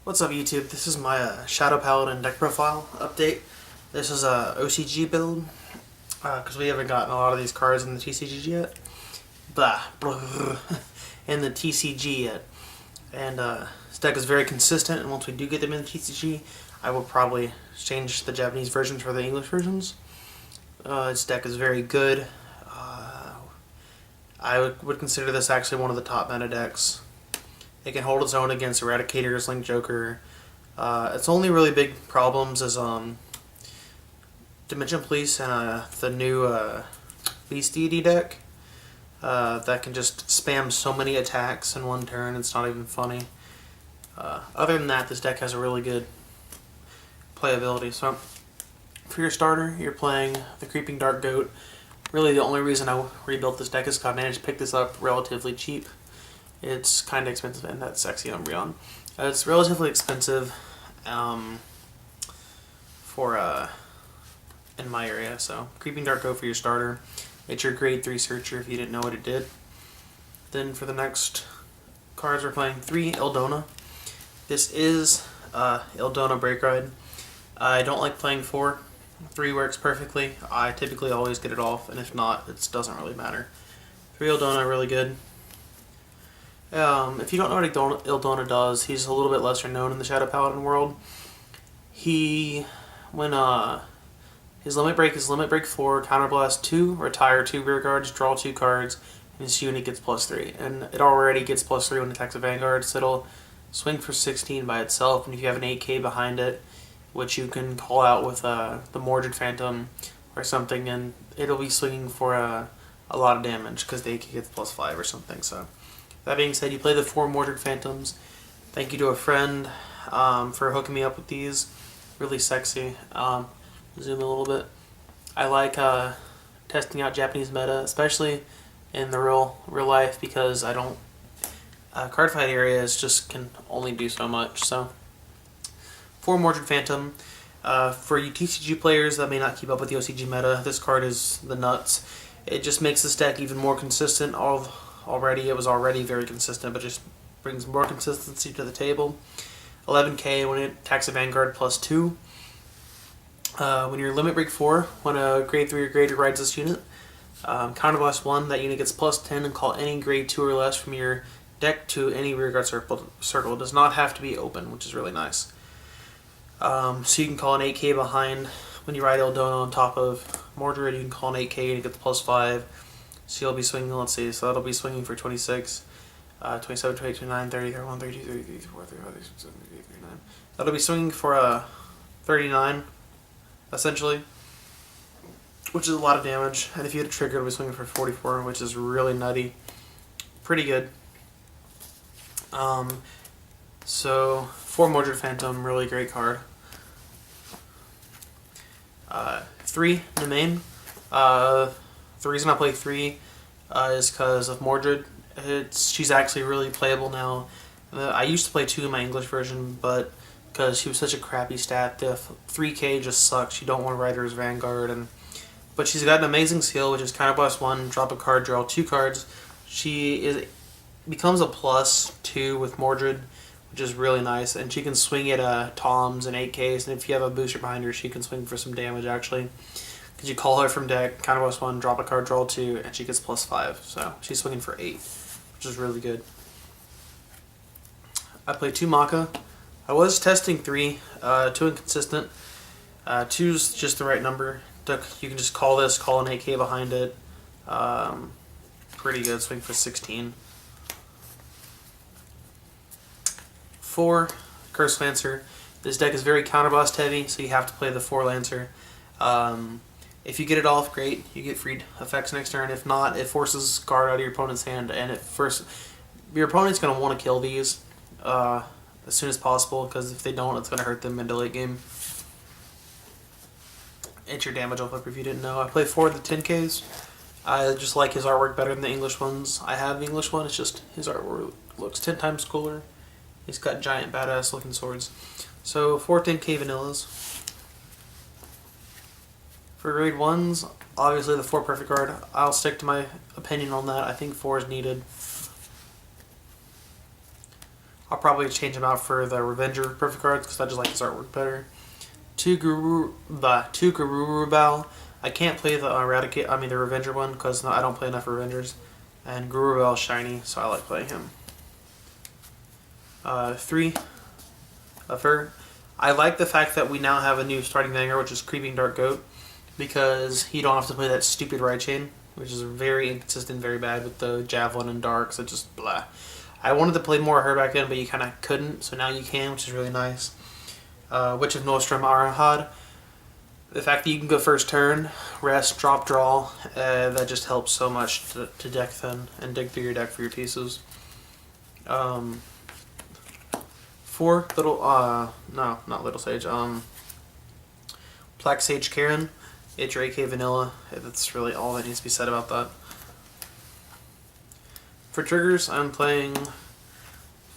What's up YouTube? This is my Shadow Paladin deck profile update. This is a OCG build, because we haven't gotten a lot of these cards in the TCG yet. In the TCG yet. And this deck is very consistent, and once we do get them in the TCG, I will probably change the Japanese versions for the English versions. This deck is very good. I would consider this actually one of the top meta decks. It can hold its own against Eradicators, Link Joker. Its only really big problems is Dimension Police and the new Beast Deity deck that can just spam so many attacks in one turn. It's not even funny. Other than that, this deck has a really good playability. So for your starter, you're playing the Creeping Dark Goat. Really, the only reason I rebuilt this deck is because I managed to pick this up relatively cheap. It's kind of expensive, and that's sexy Umbreon. It's relatively expensive for in my area. So Creeping Dark Goat for your starter. It's your grade 3 searcher if you didn't know what it did. Then for the next cards, we're playing 3 Ildona. This is Ildona Break Ride. I don't like playing 4. 3 works perfectly. I typically always get it off, and if not, it doesn't really matter. 3 Ildona, really good. If you don't know what Ildona does, he's a little bit lesser known in the Shadow Paladin world. When his limit break is limit break 4, counterblast 2, retire 2 rear guards, draw 2 cards, and his unit gets +3. And it already gets +3 when it attacks a Vanguard, so it'll swing for 16 by itself. And if you have an 8k behind it, which you can call out with the Mordred Phantom or something, and it'll be swinging for a lot of damage because the 8k gets +5 or something. So that being said, you play the 4 Mordred Phantoms. Thank you to a friend for hooking me up with these. Really sexy. Zoom a little bit. I like testing out Japanese meta, especially in the real life, because I don't card fight areas just can only do so much. So 4 Mordred Phantom. For you TCG players that may not keep up with the OCG meta, this card is the nuts. It just makes this deck even more consistent. Already it was already very consistent, but just brings more consistency to the table. 11k when it attacks a Vanguard +2. When you're limit break 4, when a grade 3 or greater rides this unit, counterblast 1, that unit gets +10 and call any grade 2 or less from your deck to any rearguard circle. It does not have to be open, which is really nice. So you can call an 8k behind. When you ride Ildona on top of Mordred, you can call an 8k and it gets +5. So you'll be swinging, let's see, so that'll be swinging for 26, 27, 28, 29, 30, 31, 32, 33, 34, 35, 36, 37, 38, 39. That'll be swinging for 39, essentially, which is a lot of damage. And if you hit a trigger, it'll be swinging for 44, which is really nutty. Pretty good. So 4 Mordred Phantom, really great card. 3 Nemain. The reason I play 3 is because of Mordred. She's actually really playable now. I used to play 2 in my English version, but because she was such a crappy stat, the 3k just sucks. You don't want to ride her as Vanguard, but she's got an amazing skill, which is counterblast 1, drop a card, draw 2 cards. She becomes a +2 with Mordred, which is really nice, and she can swing at Toms and 8ks, and if you have a booster behind her, she can swing for some damage actually. Because you call her from deck, counterblast 1, drop a card, draw 2, and she gets +5. So she's swinging for 8, which is really good. I played 2 Maka. I was testing 3, 2 inconsistent. 2's just the right number. You can just call this, call an 8k behind it. Pretty good, swing for 16. 4 Curse Lancer. This deck is very counterblast heavy, so you have to play the 4 Lancer. If you get it off, great. You get free effects next turn. If not, it forces guard out of your opponent's hand, and your opponent's going to want to kill these as soon as possible, because if they don't, it's going to hurt them in the late game. It's your damage flipper if you didn't know. I play 4 of the 10Ks. I just like his artwork better than the English ones. I have the English one, it's just his artwork looks 10 times cooler. He's got giant badass looking swords. So 4 10k vanillas. For grade 1s, obviously the 4 perfect card. I'll stick to my opinion on that. I think 4 is needed. I'll probably change him out for the Revenger Perfect cards because I just like his artwork better. Two Garuru Bell. I can't play the the Revenger one because I don't play enough Revengers. And Garuru Bell shiny, so I like playing him. 3 of her. I like the fact that we now have a new starting Vanguard, which is Creeping Dark Goat, because you don't have to play that stupid Right Chain, which is very inconsistent, very bad with the Javelin and Darks. It just blah. I wanted to play more of her back then, but you kind of couldn't, so now you can, which is really nice. Witch of Nostrum Arahad. The fact that you can go first turn, rest, drop, draw, that just helps so much to deck thin and dig through your deck for your pieces. 4 little, no, not Little Sage, Black Sage Karen. It's your AK Vanilla. That's really all that needs to be said about that. For triggers, I'm playing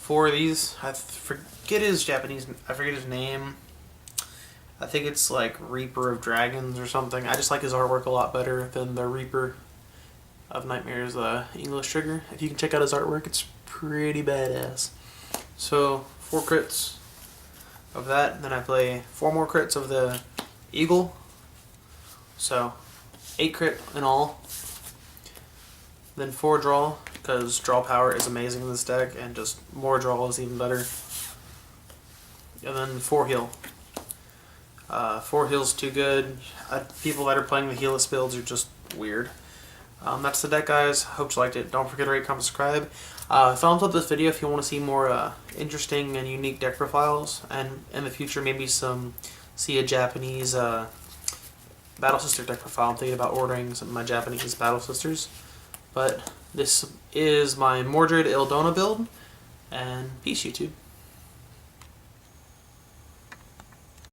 4 of these. I forget his name. I think it's like Reaper of Dragons or something. I just like his artwork a lot better than the Reaper of Nightmares English trigger. If you can check out his artwork, it's pretty badass. So 4 crits of that. Then I play 4 more crits of the Eagle. So 8 crit in all. Then 4 draw, because draw power is amazing in this deck, and just more draw is even better. And then 4 heal. 4 heal's too good. People that are playing the healless builds are just weird. That's the deck, guys. Hope you liked it. Don't forget to rate, comment, subscribe. Thumbs up this video if you want to see more interesting and unique deck profiles, and in the future maybe see a Japanese Battle Sister deck profile. I'm thinking about ordering some of my Japanese Battle Sisters. But this is my Mordred Ildona build, and peace, YouTube.